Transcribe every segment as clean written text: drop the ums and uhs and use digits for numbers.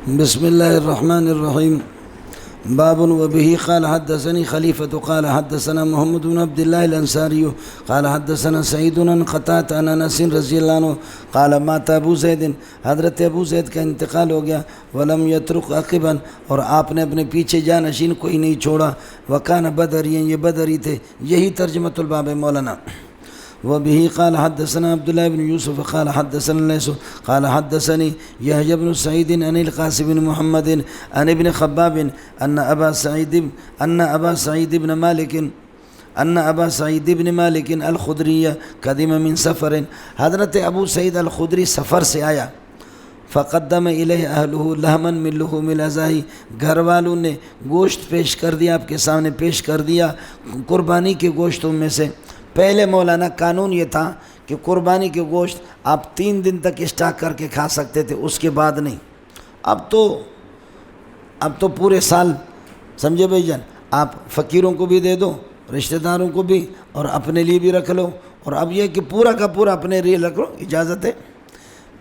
بسم الله الرحمن الرحيم. باب وبه قال حدثني خليفة قال حدثنا محمد بن عبد الله الأنصاري قال حدثنا سعيد بن قتادة عن أنس رضي الله عنه قال مات ابو زید، حضرت ابو زید کا انتقال ہو گیا، ولم يترك عقبا، اور آپ نے اپنے پیچھے جانشین کوئی نہیں چھوڑا، وکان بدری، یہ بدری تھے۔ یہی ترجمۃ الباب ہے مولانا۔ وبه قال حدثنا عبد الله بن يوسف قال حدثنا الليث قال حدثني يحيى بن سعيد عن القاسم بن محمد عن ابن خباب أن أبا سعيد بن مالك الخدري قدم من سفر، حضرت ابو سعید الخدری سفر سے آیا، فقدم الیہ اہلہ لحما من لحوم الاضاحی، گھر والوں نے گوشت پیش کر دیا، آپ کے سامنے پیش کر دیا قربانی کے گوشتوں میں سے۔ پہلے مولانا قانون یہ تھا کہ قربانی کے گوشت آپ 3 دن تک اسٹاک کر کے کھا سکتے تھے، اس کے بعد نہیں۔ اب تو پورے سال، سمجھے بھائی جان، آپ فقیروں کو بھی دے دو، رشتہ داروں کو بھی، اور اپنے لیے بھی رکھ لو، اور اب یہ کہ پورا کا پورا اپنے لیے رکھ لو، اجازت ہے۔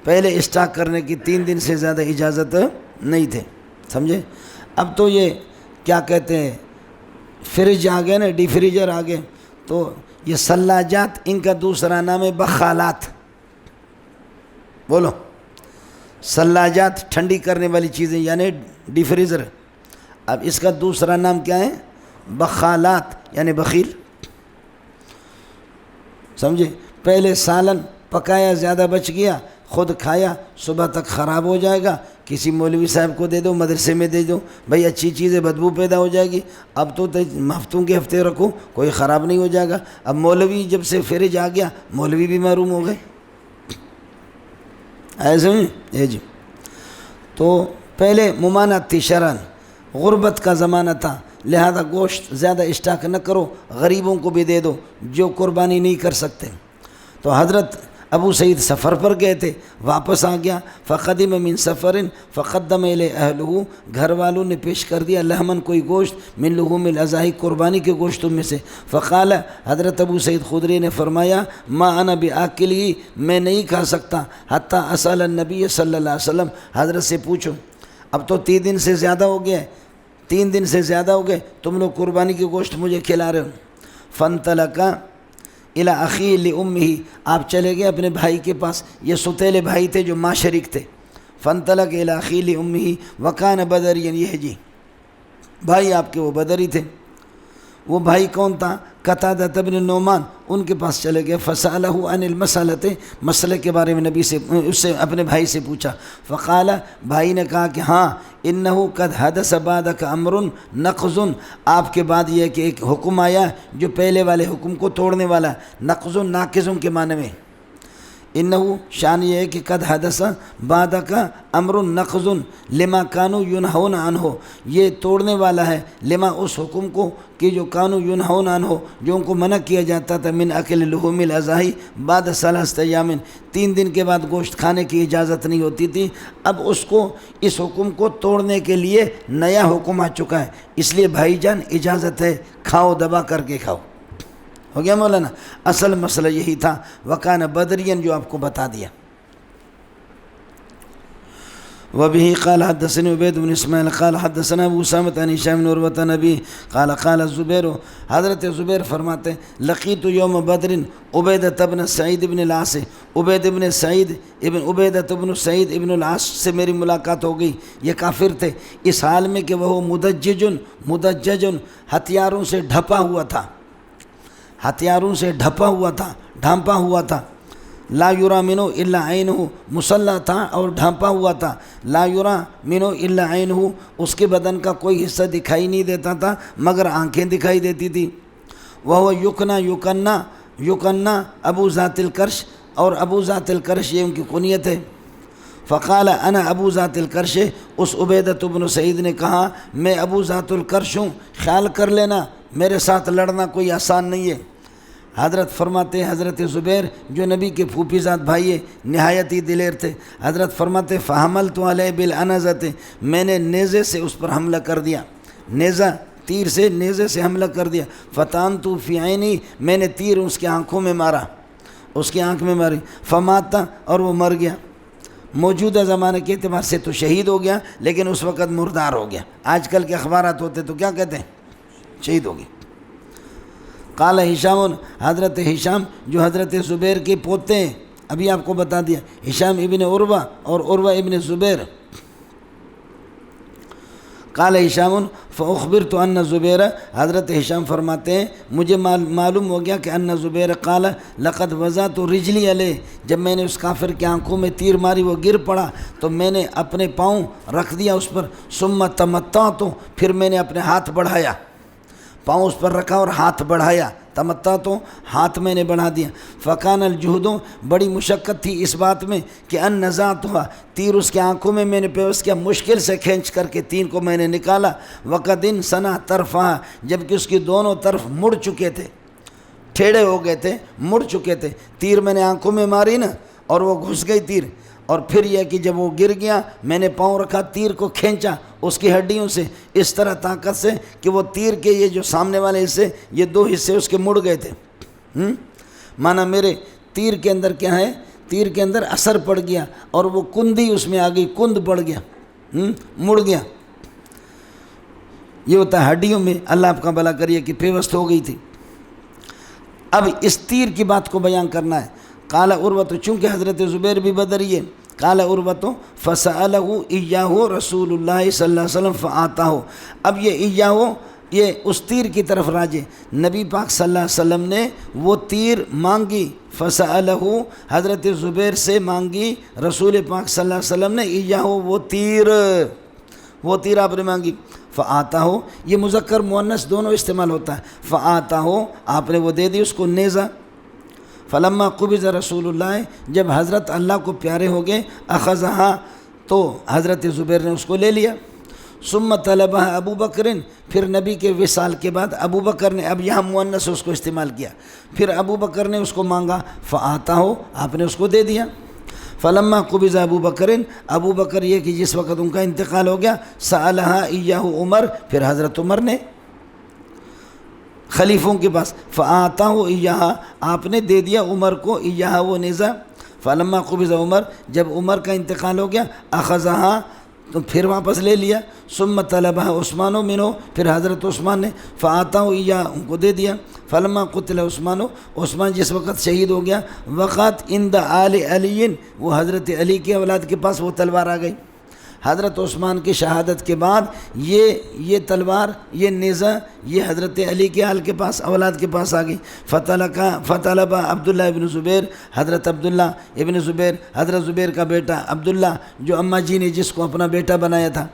پہلے اسٹاک کرنے کی 3 دن سے زیادہ اجازت نہیں تھے، سمجھے۔ اب تو یہ کیا کہتے ہیں، فریج آ گئے نا، ڈی فریجر آ گئے، تو یہ ثلاجات، ان کا دوسرا نام ہے بخالات۔ بولو، ثلاجات ٹھنڈی کرنے والی چیزیں یعنی ڈی فریزر، اب اس کا دوسرا نام کیا ہے؟ بخالات یعنی بخیل، سمجھے۔ پہلے سالن پکایا، زیادہ بچ گیا، خود کھایا، صبح تک خراب ہو جائے گا، کسی مولوی صاحب کو دے دو، مدرسے میں دے دو، بھائی اچھی چیزیں بدبو پیدا ہو جائے گی۔ اب تو ہفتوں کے ہفتے رکھو، کوئی خراب نہیں ہو جائے گا۔ اب مولوی جب سے فریج آ گیا، مولوی بھی محروم ہو گئے، ایسے میں جی۔ تو پہلے ممانعت تھی شرعاً، غربت کا زمانہ تھا، لہذا گوشت زیادہ اسٹاک نہ کرو، غریبوں کو بھی دے دو جو قربانی نہیں کر سکتے۔ تو حضرت ابو سعید سفر پر گئے تھے، واپس آ گیا، فقدم من سفر فقدم الی اہلہ، گھر والوں نے پیش کر دیا لحمن کوئی گوشت، من لحوم الاضاحی قربانی کے گوشتوں میں سے۔ فقال، حضرت ابو سعید خدری نے فرمایا، ما انا باکلہ، میں نہیں کھا سکتا، حتی اسأل النبی صلی اللہ علیہ وسلم، حضرت سے پوچھو۔ اب تو 3 دن سے زیادہ ہو گیا ہے، 3 دن سے زیادہ ہو گئے، تم لوگ قربانی کے گوشت مجھے کھلا رہے ہو۔ فانطلقا الی اخیہ لامہ، آپ چلے گئے اپنے بھائی کے پاس، یہ ستیلے بھائی تھے جو ماں شریک تھے۔ فانطلق الی اخیہ لامہ وکان بدریا، یہ جی بھائی آپ کے وہ بدری تھے۔ وہ بھائی کون تھا؟ قتادہ بن نعمان، ان کے پاس چلے گئے۔ فسألہ عن المسألۃ، مسئلے کے بارے میں نبی سے، اس سے اپنے بھائی سے پوچھا۔ فقال، بھائی نے کہا کہ ہاں، انہ قد حدث بعدک امر نقض، آپ کے بعد یہ کہ ایک حکم آیا جو پہلے والے حکم کو توڑنے والا، نقض ناقضوں کے معنی میں۔ انہ شان یہ ہے کہ قد حدث بعدک امر نقض لما کانوا ینہون عنہ، یہ توڑنے والا ہے لما اس حکم کو کہ جو کانوا ینہون عنہ، جو ان کو منع کیا جاتا تھا، من اکل لحوم الاضاحی بعد 3 ایام، 3 دن کے بعد گوشت کھانے کی اجازت نہیں ہوتی تھی۔ اب اس حکم کو توڑنے کے لیے نیا حکم آ چکا ہے، اس لیے بھائی جان اجازت ہے، کھاؤ، دبا کر کے کھاؤ۔ ہو گیا مولانا؟ اصل مسئلہ یہی تھا، وکان بدرین جو آپ کو بتا دیا۔ وبه قال حدثني عبید بن اسماعیل قال حدثنا ابو اسامہ عن هشام بن عروہ عن ابی قال قال الزبیر، حضرت زبیر فرماتے ہیں، لقیت یوم بدر عبیدۃ بن سعید بن العاص، عبیدۃ بن سعید ابن العاص سے میری ملاقات ہو گئی، یہ کافر تھے، اس حال میں کہ وہ مدجج ہتھیاروں سے ڈھپا ہوا تھا، ڈھانپا ہوا تھا، لا یرا منہ الا عینہ، مسلح تھا اور ڈھانپا ہوا تھا، لا یرا منہ الا عینہ، اس کے بدن کا کوئی حصہ دکھائی نہیں دیتا تھا مگر آنکھیں دکھائی دیتی تھی۔ وہ یکنا ابو ذات الکرش، اور ابو ذات الکرش یہ ان کی کنیت ہے۔ فقال انا ابو ذات الکرش، اس عبیدۃ بن سعید نے کہا میں ابو ذات الکرش ہوں، خیال کر لینا میرے ساتھ لڑنا کوئی آسان نہیں ہے۔ حضرت فرماتے، حضرت زبیر جو نبی کے پھوپھی ذات بھائی نہایت ہی دلیر تھے، حضرت فرماتے فحملت علیہ بالعنزۃ، میں نے نیزے سے اس پر حملہ کر دیا، نیزہ تیر سے، نیزے سے حملہ کر دیا۔ فتانت فی عینی، میں نے تیر اس کی آنکھوں میں مارا، اس کی آنکھ میں ماری، فماتا، اور وہ مر گیا۔ موجودہ زمانے کے اعتبار سے تو شہید ہو گیا، لیکن اس وقت مردار ہو گیا۔ آج کل کے اخبارات ہوتے تو کیا کہتے ہیں؟ شہید ہو گیا۔ قال ہشام، حضرت ہشام جو حضرت زبیر کے پوتے ہیں، ابھی آپ کو بتا دیا، ہشام ابن عروہ اور عروہ ابن زبیر۔ قال ہشام فاخبرت ان زبیر، حضرت ہشام فرماتے ہیں مجھے معلوم ہو گیا کہ ان زبیر قال لقد وضعت رجلی علیہ، جب میں نے اس کافر کی آنکھوں میں تیر ماری وہ گر پڑا تو میں نے اپنے پاؤں رکھ دیا اس پر، ثم تمتعت، پھر میں نے اپنے ہاتھ بڑھایا، پاؤں اس پر رکھا اور ہاتھ بڑھایا، تمتع تو ہاتھ میں نے بڑھا دیا۔ فکان الجہد، بڑی مشقت تھی اس بات میں کہ ان نزعتها، تیر اس کے آنکھوں میں نے پیوست کیا، مشکل سے کھینچ کر کے تیر کو میں نے نکالا۔ وقد انثنى طرفها، جبکہ اس کی دونوں طرف مڑ چکے تھے، ٹھیڑے ہو گئے تھے، مڑ چکے تھے۔ تیر میں نے آنکھوں میں ماری نا اور وہ گھس گئی تیر، اور پھر یہ کہ جب وہ گر گیا میں نے پاؤں رکھا، تیر کو کھینچا اس کی ہڈیوں سے اس طرح طاقت سے کہ وہ تیر کے یہ جو سامنے والے حصے، یہ دو حصے اس کے مڑ گئے تھے۔ مانا میرے تیر کے اندر کیا ہے، تیر کے اندر اثر پڑ گیا اور وہ کندی اس میں آ گئی، کند پڑ گیا، مڑ گیا۔ یہ ہوتا ہے ہڈیوں میں، اللہ آپ کا بھلا کریے کہ پیوست ہو گئی تھی۔ اب اس تیر کی بات کو بیان کرنا ہے۔ قال عروہ، چونکہ حضرت زبیر بھی بدری ہے، قال عروہ فسألہ ایاہ رسول اللہ صلی اللہ علیہ وسلم فآتاہ۔ اب یہ ایاہ، یہ اس تیر کی طرف راجع، نبی پاک صلی اللہ علیہ وسلم نے وہ تیر مانگی، فسألہ حضرت زبیر سے مانگی رسول پاک صلی اللہ علیہ وسلم نے، ایاہ وہ تیر آپ نے مانگی۔ فآتاہ، یہ مذکر مؤنث دونوں استعمال ہوتا ہے، فآتاہ آپ نے وہ دے دی اس کو، نیزہ۔ فلما قبض رسول اللہ، جب حضرت اللہ کو پیارے ہو گئے، اخذہا، تو حضرت زبیر نے اس کو لے لیا۔ ثم طلبہ ابو بکر، پھر نبی کے وصال کے بعد ابو بکر نے، اب یہاں مؤنث اس کو استعمال کیا، پھر ابو بکر نے اس کو مانگا، فآتاہ آپ نے اس کو دے دیا۔ فلما قبض ابو بکر، ابو بکر یہ کہ جس وقت ان کا انتقال ہو گیا، سألہا ایاہ عمر، پھر حضرت عمر نے خلیفوں کے پاس، فآتاہ ایاہ آپ نے دے دیا عمر کو، ایاہ وہ نیزہ۔ فلما قبض عمر، جب عمر کا انتقال ہو گیا، اخذہا تو پھر واپس لے لیا۔ ثم طلبہ عثمان منہ، پھر حضرت عثمان نے، فآتاہ ایاہ ان کو دے دیا۔ فلما قتل عثمان، عثمان جس وقت شہید ہو گیا، وقت عند آل علی، وہ حضرت علی کے اولاد کے پاس وہ تلوار آ گئی۔ حضرت عثمان کی شہادت کے بعد یہ تلوار، یہ نیزہ، یہ حضرت علی کے آل کے پاس، اولاد کے پاس آ گئی۔ فطلب عبداللہ ابن زبیر، حضرت عبداللہ ابن زبیر، حضرت زبیر کا بیٹا عبداللہ، جو اماں جی نے جس کو اپنا بیٹا بنایا تھا،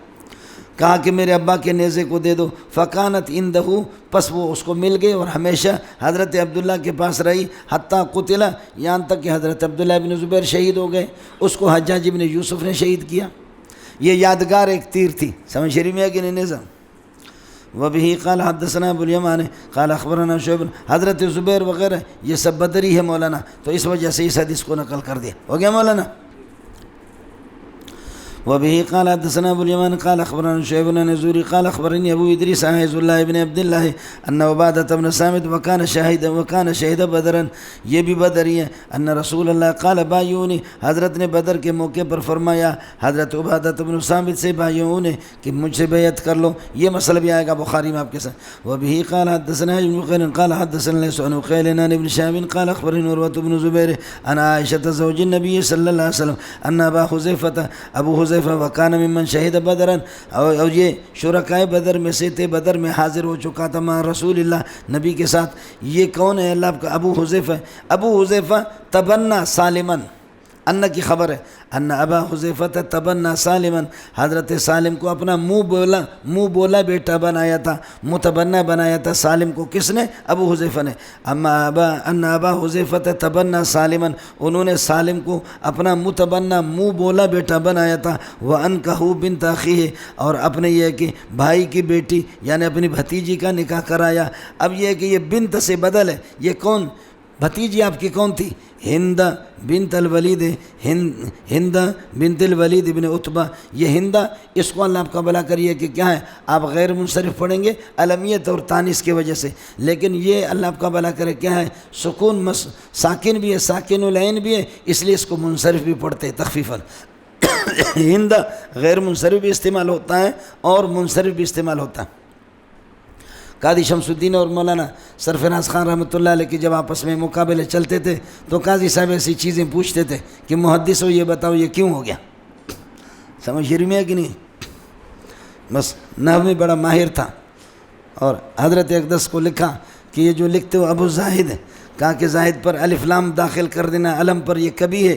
کہا کہ میرے ابا کے نیزے کو دے دو۔ فکانت عندہ، پس وہ اس کو مل گئی اور ہمیشہ حضرت عبداللہ کے پاس رہی، حتیٰ قتل، یہاں تک کہ حضرت عبداللہ ابن زبیر شہید ہو گئے، اس کو حجاج ابن یوسف نے شہید کیا۔ یہ یادگار ایک تیر تھی، سمجھ شریف میں ہے کہ نہیں نیزہ۔ وبہ قال حدثنا ابو الیمان قال اخبرنا شعیب، حضرت زبیر وغیرہ یہ سب بدری ہے مولانا، تو اس وجہ سے اس حدیث کو نقل کر دیا، ہو گیا مولانا۔ وبه قال حدثنا ابو اليمان قال اخبرنا شعيب بن زوري قال اخبرني ابو ادريس عز الله بن عبد الله ان عبادة بن صامت وكان شهيد بدرا، یہ بھی بدری ہے، ان رسول اللہ قال بایعونی، حضرت نے بدر کے موقع پر فرمایا حضرت عبادة بن صامت سے بایعونی کہ مجھ سے بیعت کر لو، یہ مسئلہ بھی آئے گا بخاری میں آپ کے ساتھ۔ وبه قال حدثنا ابن خير قال حدثنا ليس عن خيل عن ابن شهاب قال اخبرني عروة بن زبير عن عائشة زوج النبي صلی اللہ علیہ وسلم ان ابا حذیفة، ابو حذیفہ وکان ممن شہید بدرا، اور یہ شرکائے بدر میں سے تھے، بدر میں حاضر ہو چکا تھا مع رسول اللہ، نبی کے ساتھ۔ یہ کون ہے؟ اللہ کا ابو حذیفہ۔ ابو حذیفہ تبنا سالما، ان کی خبر ہے، ان ابا حذیفہ تبنا سالما، حضرت سالم کو اپنا منہ بولا بیٹا بنایا تھا، متبنا بنایا تھا سالم کو، کس نے؟ ابو حذیفہ نے۔ ان ابا حذیفہ تبنا سالما، انہوں نے سالم کو اپنا متبنا منہ بولا بیٹا بنایا تھا، وانکحوا بنت اخیہ، اور اپنے یہ کہ بھائی کی بیٹی یعنی اپنی بھتیجی کا نکاح کرایا۔ اب یہ کہ یہ بنت سے بدل ہے، یہ کون بھتیجی آپ کی کون تھی؟ ہند بنت الولید، ہند بنت الولید ابن عتبہ۔ یہ ہندہ، اس کو اللہ آپ کا بھلا کریے کہ کیا ہے، آپ غیر منصرف پڑھیں گے علمیت اور تانیث کی وجہ سے، لیکن یہ اللہ آپ کا بھلا کرے کیا ہے، سکون ساکن بھی ہے، ساکن العین بھی ہے، اس لیے اس کو منصرف بھی پڑھتے ہیں تخفیفاً۔ ہند غیر منصرف بھی استعمال ہوتا ہے اور منصرف بھی استعمال ہوتا ہے۔ قاضی شمس الدین اور مولانا سرفراز خان رحمۃ اللہ علیہ کے جب آپس میں مقابلے چلتے تھے تو قاضی صاحب ایسی چیزیں پوچھتے تھے کہ محدث ہو یہ بتاؤ یہ کیوں ہو گیا، سمجھ میں ہے کہ نہیں؟ بس نحو میں بڑا ماہر تھا، اور حضرت اقدس کو لکھا کہ یہ جو لکھتے ہو ابو زاہد، کہا کہ زاہد پر الف لام داخل کر دینا علم پر یہ کبھی ہے،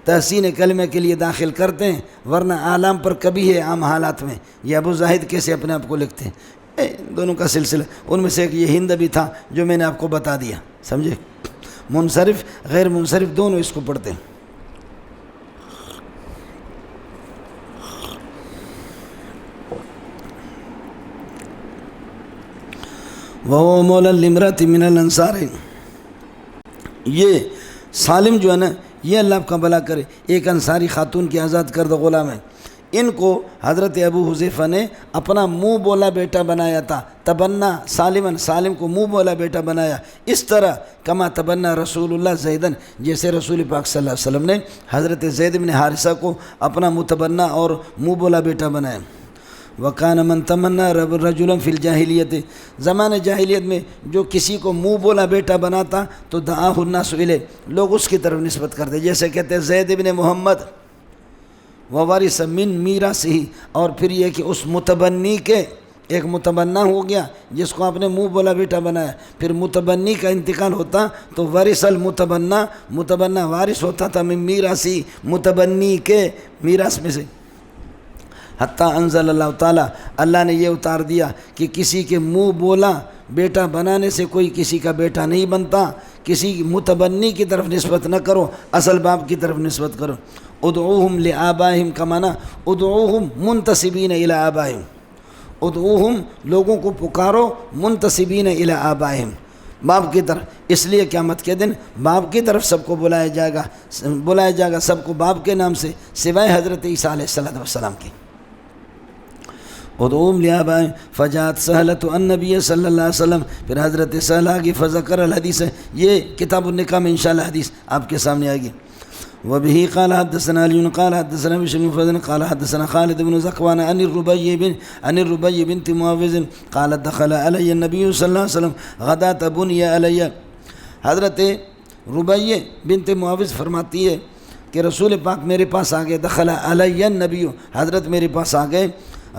تحسین کلمے کے لیے داخل کرتے ہیں، ورنہ اعلام پر کبھی ہے عام حالات میں۔ یہ ابو زاہد کیسے اپنے آپ کو لکھتے ہیں؟ دونوں کا سلسلہ، ان میں سے ایک یہ ہند بھی تھا جو میں نے آپ کو بتا دیا، سمجھے؟ منصرف غیر منصرف دونوں اس کو پڑھتے ہیں۔ وہ مولا لمرات من الانصار، یہ سالم جو ہے نا، یہ اللہ آپ کا بھلا کرے، ایک انصاری خاتون کی آزاد کردہ غلام ہے۔ ان کو حضرت ابو حذیفہ نے اپنا منہ بولا بیٹا بنایا تھا، تبنا سالمن، سالم کو منہ بولا بیٹا بنایا، اس طرح کما تبنا رسول اللہ زیدن، جیسے رسول پاک صلی اللہ علیہ وسلم نے حضرت زید بن حارثہ کو اپنا متبنا اور منہ بولا بیٹا بنایا۔ وکان من تمنا رجلا فی الجاہلیت، زمانہ جاہلیت میں جو کسی کو منہ بولا بیٹا بناتا تو دعاہ الناس الیہ، لوگ اس کی طرف نسبت کرتے، جیسے کہتے ہیں زید بن محمد، ووارث من میراث ہی، اور پھر یہ کہ اس متبنی کے ایک متبنا ہو گیا جس کو آپ نے منہ بولا بیٹا بنایا، پھر متبنی کا انتقال ہوتا تو ورث المتبنا، متبنا وارث ہوتا تھا من میراثی، متبنی کے میراث میں سے، حتیٰ انزل اللہ تعالیٰ، اللہ نے یہ اتار دیا کہ کسی کے منہ بولا بیٹا بنانے سے کوئی کسی کا بیٹا نہیں بنتا، کسی متبنی کی طرف نسبت نہ کرو، اصل باپ کی طرف نسبت کرو۔ ادعوہم لآبائہم کا معنی ادعوہم منتسبین الی آبائہم، ادعوہم لوگوں کو پکارو منتسبین الی آبائہم، باپ کی طرف، اس لیے قیامت کے دن باپ کی طرف سب کو بلایا جائے گا سب کو باپ کے نام سے، سوائے حضرت عیسیٰ علیہ السلام کی۔ ادعوہم لآبائہم فجاءت سہلۃ النبی صلی اللہ علیہ وسلم، پھر حضرت سہلہ کی فذکر الحدیث ہے، یہ کتاب النکاح میں انشاءاللہ حدیث آپ کے سامنے آئے گی۔ وبه قال حدثنا علي قال حدثنا بشر بن فضل قال حدثنا خالد بن زكوان عن الربيع بنت معوذ قالت دخل علي النبي صلى الله عليه وسلم غداة بني علي، حضرت ربیع بنت معوذ فرماتی ہے کہ رسول پاک میرے پاس آ گئے، دخل علی النبی، حضرت میرے پاس آ گئے،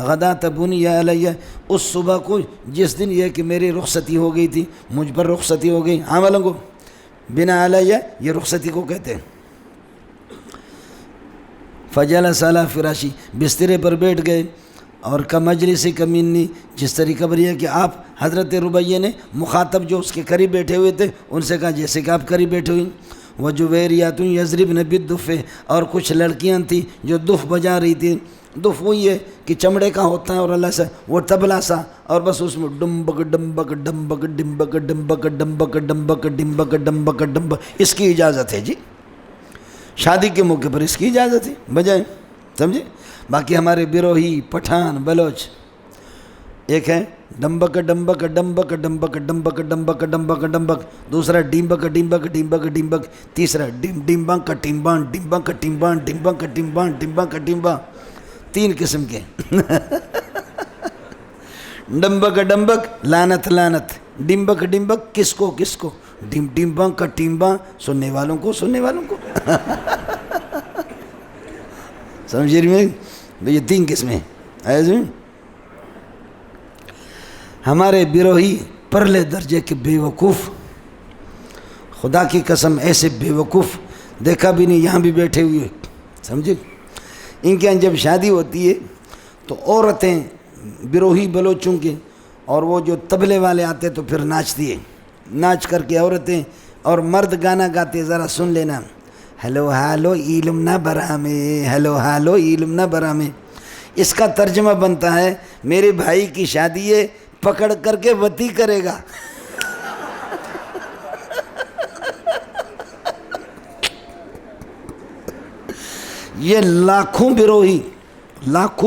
غداة بنی علی، اس صبح کو جس دن یہ کہ میری رخصتی ہو گئی تھی، مجھ پر رخصتی ہو گئی، عاملوں کو بنا علی یہ رخصتی کو کہتے ہیں۔ فجلس علی فراشی، بسترے پر بیٹھ گئے، اور کا مجلس کمینی، جس طریقہ پر یہ کہ آپ حضرت ربیع نے مخاطب جو اس کے قریب بیٹھے ہوئے تھے ان سے کہا جیسے کہ آپ قریب بیٹھے ہوئے۔ وجویریات یضربن بالدف، اور کچھ لڑکیاں تھیں جو دف بجا رہی تھیں، دف وہی ہے کہ چمڑے کا ہوتا ہے اور اللہ سے وہ تبلا سا، اور بس اس میں ڈمبک ڈمبک ڈمبک ڈمبک ڈمبک ڈمبک ڈمبک ڈمبک ڈمبک ڈمبک، اس کی اجازت ہے جی، شادی کے موقع پر اس کی اجازت ہے، بجائے، سمجھے؟ باقی ہمارے بیروہی پٹھان بلوچ ایک ہے ڈمبک ڈمبک ڈمبک ڈمبک ڈمبک ڈمبک ڈمبک ڈمبک، دوسرا ڈمبک ڈمبک ڈمبک ڈمبک، تیسرا ڈمبا کٹمبان ڈمبا کٹمبان ڈمبا کٹمبان ڈمبا کٹمبا، تین قسم کے ڈمبک ڈمبک لعنت لعنت، ڈمبک ڈمبک کس کو کس کو، ڈمبا کٹمبا سننے والوں کو سمجھ رہی میں؟ یہ تین قسمیں ایسے ہمارے بیروہی پرلے درجے کے بے وقوف، خدا کی قسم ایسے بے وقوف دیکھا بھی نہیں، یہاں بھی بیٹھے ہوئے، سمجھے؟ ان کے یہاں جب شادی ہوتی ہے تو عورتیں بیروہی بلوچوں کے اور وہ جو طبلے والے آتے تو پھر ناچتی ہے، ناچ کر کے عورتیں اور مرد گانا گاتے، ذرا سن لینا، ہیلو ہالو علم نہ برامے، ہیلو ہالو علم نہ برامے، اس کا ترجمہ بنتا ہے میرے بھائی کی شادی ہے، پکڑ کر کے وتی کرے گا۔ یہ لاکھوں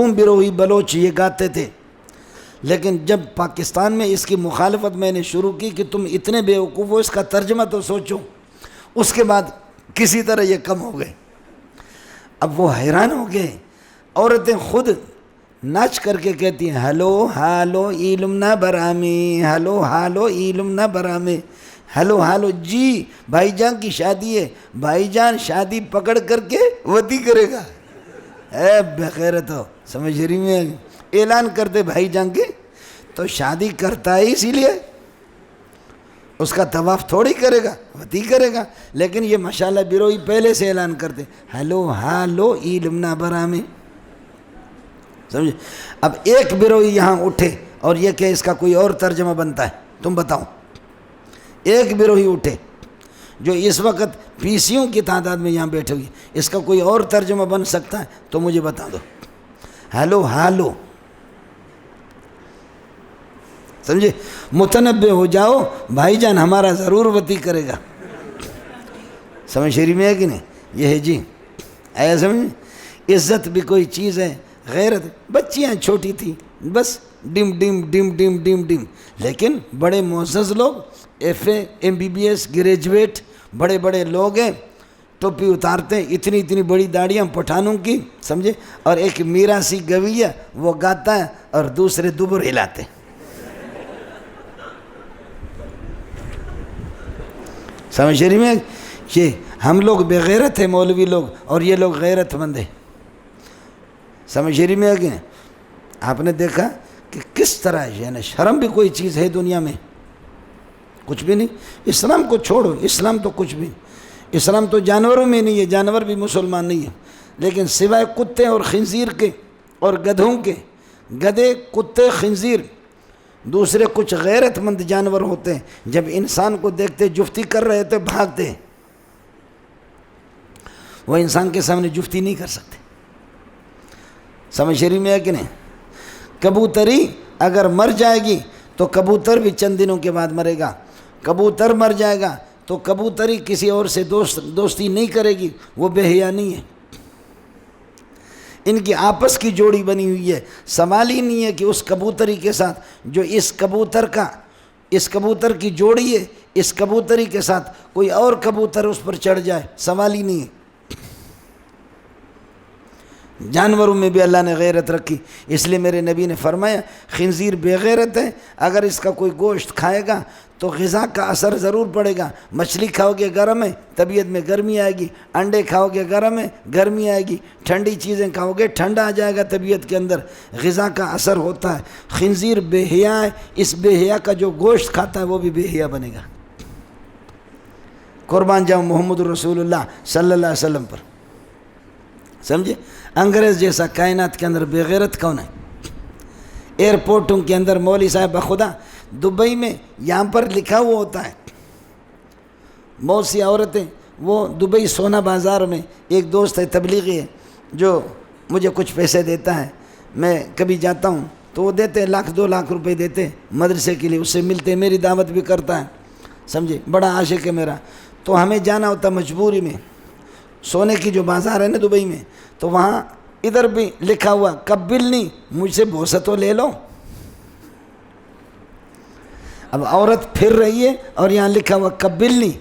بیروہی بلوچ یہ گاتے تھے، لیکن جب پاکستان میں اس کی مخالفت میں نے شروع کی کہ تم اتنے بیوقوف ہو، اس کا ترجمہ تو سوچو، اس کے بعد کسی طرح یہ کم ہو گئے۔ اب وہ حیران ہو گئے. عورتیں خود ناچ کر کے کہتی ہیں ہلو ہالو علم نہ برامی، ہلو ہالو علم نہ برامے، ہلو ہالو جی بھائی جان کی شادی ہے، بھائی جان شادی پکڑ کر کے وتی کرے گا. اے بغیرت ہو، سمجھ رہی میں اعلان کرتے بھائی جان کے، تو شادی کرتا ہے اسی لیے، اس کا طواف تھوڑی کرے گا، وتی کرے گا. لیکن یہ ماشاءاللہ بیروئی پہلے سے اعلان کرتے ہلو ہالو علم نہ برامے. سمجھے؟ اب ایک بیروئی یہاں اٹھے اور یہ کہ اس کا کوئی اور ترجمہ بنتا ہے، تم بتاؤ. ایک بیروئی اٹھے جو اس وقت پیسیوں کی تعداد میں یہاں بیٹھے ہوئی، اس کا کوئی اور ترجمہ بن سکتا ہے تو مجھے بتا دو. ہلو ہالو، سمجھے؟ متنبع ہو جاؤ، بھائی جان ہمارا ضرور وتی کرے گا. سمجھ شریف میں ہے کہ نہیں؟ یہ ہے جی. ایسا سمجھ، عزت بھی کوئی چیز ہے، غیرت. بچیاں چھوٹی تھیں بس ڈم ڈم ڈم ڈم ڈم ڈم، لیکن بڑے معزز لوگ، F A M B B S graduate بڑے بڑے لوگ ہیں، ٹوپی اتارتے ہیں، اتنی اتنی بڑی داڑیاں پٹھانوں کی، سمجھے؟ اور ایک میراثی گویہ وہ گاتا ہے اور دوسرے دبر ہلاتے. سمجھ رہی میں؟ یہ ہم لوگ بے غیرت ہیں مولوی لوگ، اور یہ لوگ غیرت مند ہیں. سمجھ رہی میں کہ آپ نے دیکھا کہ کس طرح یعنی شرم بھی کوئی چیز ہے دنیا میں؟ کچھ بھی نہیں. اسلام کو چھوڑو، اسلام تو کچھ بھی نہیں. اسلام تو جانوروں میں نہیں ہے، جانور بھی مسلمان نہیں ہے. لیکن سوائے کتے اور خنزیر کے اور گدھوں کے، گدھے کتے خنزیر دوسرے کچھ غیرت مند جانور ہوتے ہیں، جب انسان کو دیکھتے جفتی کر رہے ہوتے بھاگتے. وہ انسان کے سامنے جفتی نہیں کر سکتے. سمجھ رہی میں ہے کہ نہیں؟ کبوتری اگر مر جائے گی تو کبوتر بھی چند دنوں کے بعد مرے گا. کبوتر مر جائے گا تو کبوتری کسی اور سے دوستی نہیں کرے گی، وہ بے حیا نہیں ہے. ان کی آپس کی جوڑی بنی ہوئی ہے. سوال ہی نہیں ہے کہ اس کبوتری کے ساتھ جو اس کبوتر کی جوڑی ہے، اس کبوتری کے ساتھ کوئی اور کبوتر اس پر چڑھ جائے، سوال ہی نہیں ہے. جانوروں میں بھی اللہ نے غیرت رکھی. اس لیے میرے نبی نے فرمایا خنزیر بے غیرت ہے، اگر اس کا کوئی گوشت کھائے گا تو غذا کا اثر ضرور پڑے گا. مچھلی کھاؤ گے گرم ہے، طبیعت میں گرمی آئے گی. انڈے کھاؤ گے گرم ہے، گرمی آئے گی. ٹھنڈی چیزیں کھاؤ گے ٹھنڈا آ جائے گا طبیعت کے اندر. غذا کا اثر ہوتا ہے. خنزیر بے حیا ہے، اس بے حیا کا جو گوشت کھاتا ہے وہ بھی بے حیا بنے گا. قربان جاؤں محمد رسول اللہ صلی اللہ علیہ وسلم پر. سمجھے؟ انگریز جیسا کائنات کے اندر بے غیرت کون ہے؟ ایئرپورٹوں کے اندر مولوی صاحب بخدا دبئی میں یہاں پر لکھا ہوا ہوتا ہے. بہت سی عورتیں وہ دبئی سونا بازار میں، ایک دوست ہے تبلیغی ہے جو مجھے کچھ پیسے دیتا ہے، میں کبھی جاتا ہوں تو وہ دیتے 1,00,000-2,00,000 روپے دیتے مدرسے کے لیے. اس سے ملتے، میری دعوت بھی کرتا ہے. سمجھے؟ بڑا عاشق ہے میرا. تو ہمیں جانا ہوتا مجبوری میں. سونے کی جو بازار ہے نا دبئی میں، تو وہاں ادھر بھی لکھا ہوا قبلنی، مجھ سے بوسہ تو لے لو. اب عورت پھر رہی ہے اور یہاں لکھا ہوا قبلنی،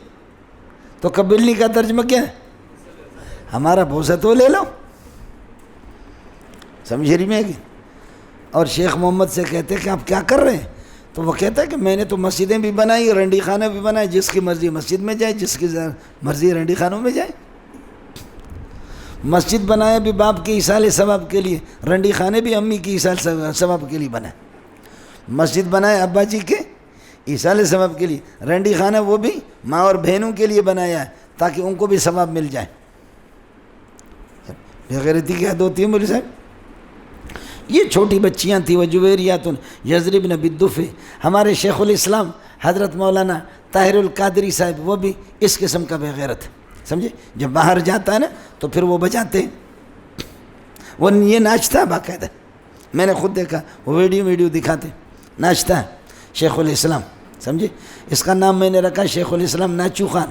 تو قبلنی کا ترجمہ کیا ہے؟ ہمارا بوسہ تو لے لو. سمجھ رہی میں کہ؟ اور شیخ محمد سے کہتے کہ آپ کیا کر رہے ہیں؟ تو وہ کہتا ہے کہ میں نے تو مسجدیں بھی بنائی، رنڈی خانے بھی بنائے، جس کی مرضی مسجد میں جائے، جس کی مرضی رنڈی خانوں میں جائے. مسجد بنایا بھی باپ کے ایصال ثواب کے لیے، رنڈی خانے بھی امی کی ایصال ثواب کے لیے بنائے. مسجد بنائے ابا جی کے ایصال ثواب کے لیے، رنڈی خانہ وہ بھی ماں اور بہنوں کے لیے بنایا ہے تاکہ ان کو بھی ثواب مل جائے. بغیرتی کی حد ہوتی ہے مولوی صاحب. یہ چھوٹی بچیاں تھیں وہ جویریات یضربن بالدف. ہمارے شیخ الاسلام حضرت مولانا طاہر القادری صاحب وہ بھی اس قسم کا بے غیرت. سمجھے؟ جب باہر جاتا ہے نا تو پھر وہ بجاتے ہیں، وہ یہ ناچتا ہے باقاعدہ. میں نے خود دیکھا، وہ ویڈیو دکھاتے، ناچتا ہے شیخ الاسلام. سمجھے؟ اس کا نام میں نے رکھا شیخ الاسلام ناچو خان.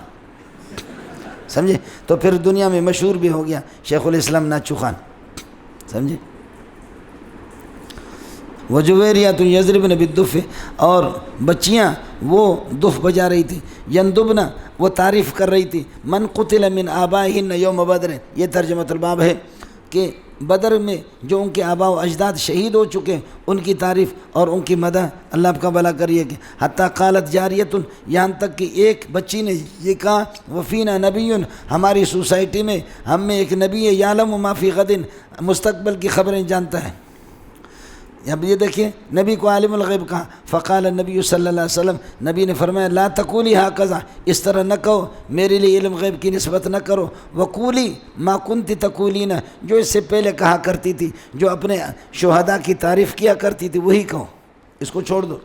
سمجھے؟ تو پھر دنیا میں مشہور بھی ہو گیا شیخ الاسلام ناچو خان. سمجھے؟ وجویریات یضربن بالدف، اور بچیاں وہ دف بجا رہی تھی، یندبن وہ تعریف کر رہی تھی، من قتل من آبائہن یوم بدر، یہ ترجمۃ الباب ہے کہ بدر میں جو ان کے آباء و اجداد شہید ہو چکے ان کی تعریف اور ان کی مدح اللہ آپ کا بھلا کریے کہ حتیٰ قالت جاریۃ، یہاں تک کہ ایک بچی نے یہ کہا وفینا نبی، ہماری سوسائٹی میں ہم میں ایک نبی ہے، یعلم ما فی غد، مستقبل کی خبریں جانتا ہے۔ اب یہ دیکھیں نبی کو عالم الغیب کہا، فقال النبی صلی اللہ علیہ وسلم، نبی نے فرمایا لا تقولی ہاکذا، اس طرح نہ کہو، میرے لیے علم غیب کی نسبت نہ کرو، وقولی ما کنت تقولین، جو اس سے پہلے کہا کرتی تھی، جو اپنے شہداء کی تعریف کیا کرتی تھی وہی کہو، اس کو چھوڑ دو۔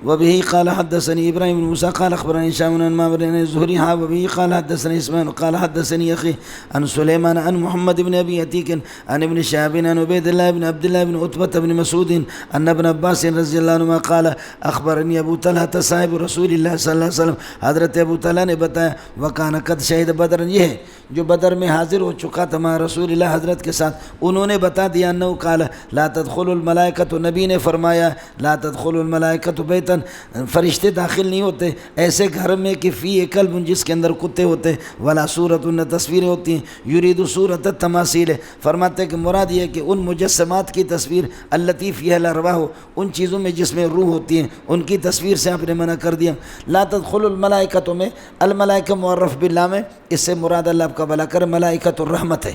وبه قال حدثني ابراهيم بن موسى قال اخبرني هشام بن معمر بن الزهري وبه قال حدثني اسماعيل قال حدثني اخي عن سليمان عن محمد بن ابي عتيق عن ابن شهاب عن عبيد الله بن عبد الله بن عتبة بن مسعود ان ابن عباس رضي الله عنهما قال اخبرني ابو طلحة صاحب رسول الله صلی اللہ علیہ وسلم، حضرت ابو طلحہ نے بتایا وکان قد شہید بدر، یہ ہے جو بدر میں حاضر ہو چکا تھا مع رسول اللہ حضرت کے ساتھ، انہوں نے بتا دیا انه قال لا تدخل الملائکۃ، نبی نے فرمایا لا تدخل الملائکۃ بیتا، فرشتے داخل نہیں ہوتے ایسے گھر میں کہ فی کلب، جس کے اندر کتے ہوتے، ولا صورت، نہ تصویریں ہوتی ہیں، یرید صورت التماثیل، فرماتے کہ مراد یہ کہ ان مجسمات کی تصویر التی فیہا الارواح، ان چیزوں میں جس میں روح ہوتی ہیں ان کی تصویر سے آپ نے منع کر دیا۔ لا تدخل الملائکۃ میں الملائکہ معرف باللہ میں، اس سے مراد اللہ آپ کا بھلا کرے ملائکۃ الرحمت ہے،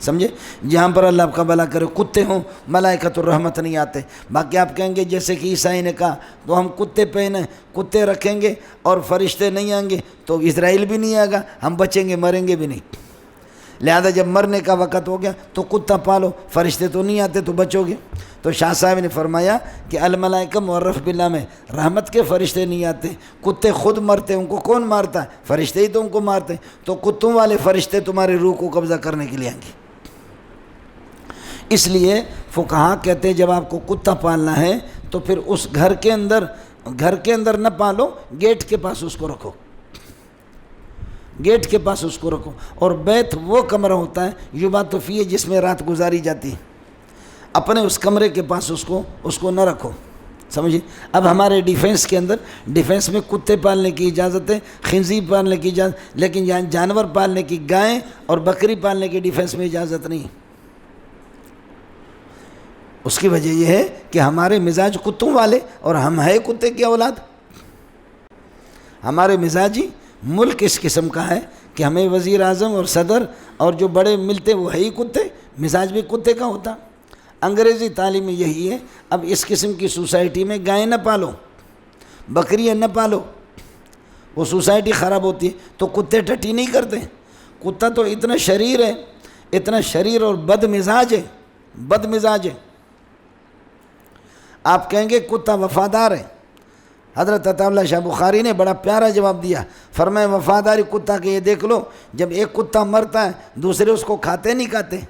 سمجھے، جہاں پر اللہ آپ کا بھلا کرے کتے ہوں ملائکۃ الرحمت نہیں آتے۔ باقی آپ کہیں گے جیسے کہ عیسائی نے کہا تو ہم کتے پہنے کتے رکھیں گے اور فرشتے نہیں آئیں گے تو اسرائیل بھی نہیں آئے گا، ہم بچیں گے مریں گے بھی نہیں، لہذا جب مرنے کا وقت ہو گیا تو کتا پالو، فرشتے تو نہیں آتے تو بچو گے۔ تو شاہ صاحب نے فرمایا کہ الملائکہ معرف باللہ میں رحمت کے فرشتے نہیں آتے، کتے خود مرتے، ان کو کون مارتا ہے؟ فرشتے ہی تو ان کو مارتے، تو کتوں والے فرشتے تمہارے روح کو قبضہ کرنے کے لیے آئیں گے۔ اس لیے فقہا کہتے ہیں جب آپ کو کتا پالنا ہے تو پھر اس گھر کے اندر نہ پالو، گیٹ کے پاس اس کو رکھو، گیٹ کے پاس اس کو رکھو، اور بیت وہ کمرہ ہوتا ہے یبات فیہ جس میں رات گزاری جاتی ہے، اپنے اس کمرے کے پاس اس کو نہ رکھو، سمجھے۔ اب ہمارے ڈیفینس کے اندر، ڈیفینس میں کتے پالنے کی اجازت ہے، خنزیر پالنے کی اجازت، لیکن جانور پالنے کی، گائے اور بکری پالنے کی ڈیفینس میں اجازت نہیں ہے۔ اس کی وجہ یہ ہے کہ ہمارے مزاج کتوں والے اور ہم ہے کتے کی اولاد، ہمارے مزاجی ملک اس قسم کا ہے کہ ہمیں وزیر اعظم اور صدر اور جو بڑے ملتے وہ ہے ہی کتے، مزاج بھی کتے کا ہوتا۔ انگریزی تعلیم یہی ہے۔ اب اس قسم کی سوسائٹی میں گائے نہ پالو، بکریاں نہ پالو، وہ سوسائٹی خراب ہوتی ہے۔ تو کتے ٹٹی نہیں کرتے، کتا تو اتنا شریر ہے، اتنا شریر اور بد مزاج ہے۔ آپ کہیں گے کتا وفادار ہے، حضرت عطا اللہ شاہ بخاری نے بڑا پیارا جواب دیا، فرمائے وفاداری کتا کے یہ دیکھ لو، جب ایک کتا مرتا ہے دوسرے اس کو کھاتے نہیں کھاتے،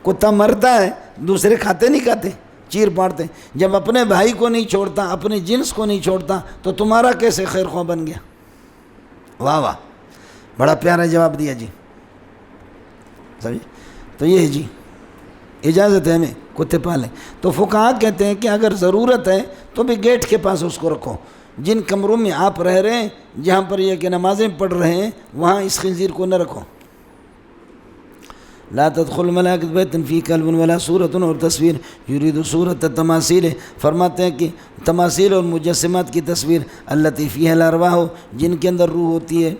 کتا مرتا ہے دوسرے کھاتے نہیں کھاتے، چیر پاڑتے۔ جب اپنے بھائی کو نہیں چھوڑتا، اپنے جنس کو نہیں چھوڑتا تو تمہارا کیسے خیر خواہ بن گیا؟ واہ واہ، بڑا پیارا جواب دیا جی، سمجھے۔ تو یہ ہے جی، اجازت ہے ہمیں کتے پالیں۔ تو فقہا کہتے ہیں کہ اگر ضرورت ہے تو بھی گیٹ کے پاس اس کو رکھو۔ جن کمروں میں آپ رہ رہے ہیں، جہاں پر یہ کہ نمازیں پڑھ رہے ہیں، وہاں اس خنزیر کو نہ رکھو۔ لا تدخل ملائکۃ بیت فی کلب ولا صورت، اور تصویر یرید صورت التماثیل، فرماتے ہیں کہ تماثیل اور مجسمات کی تصویر التی فیہا الارواح، جن کے اندر روح ہوتی ہے،